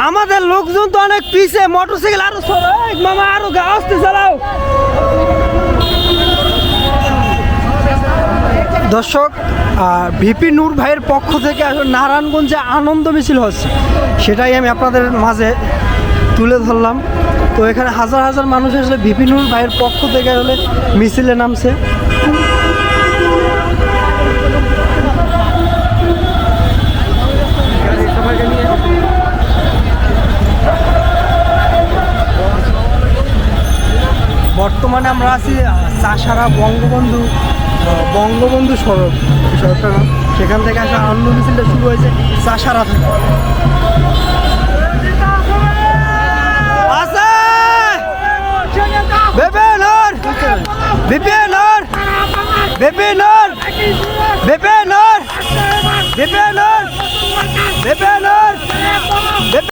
আমাদের লোকজন তো অনেক পিছে, মোটরসাইকেল আরো সরো, মামা আরো আস্তে চালাও। দর্শক, ভিপি নূর ভাইয়ের পক্ষ থেকে আসলে নারায়ণগঞ্জে আনন্দ মিছিল হচ্ছে, সেটাই আমি আপনাদের মাঝে তুলে ধরলাম। তো এখানে হাজার হাজার মানুষ আসলে ভিপি নূর ভাইয়ের পক্ষ থেকে আসলে মিছিলে নামছে। বর্তমানে আমরা আছি চাষারা বঙ্গবন্ধু সড়ক, সড়কটা সেখান থেকে আসলে আনন্দ মিছিলটা শুরু হয়েছে চাষারা থেকে।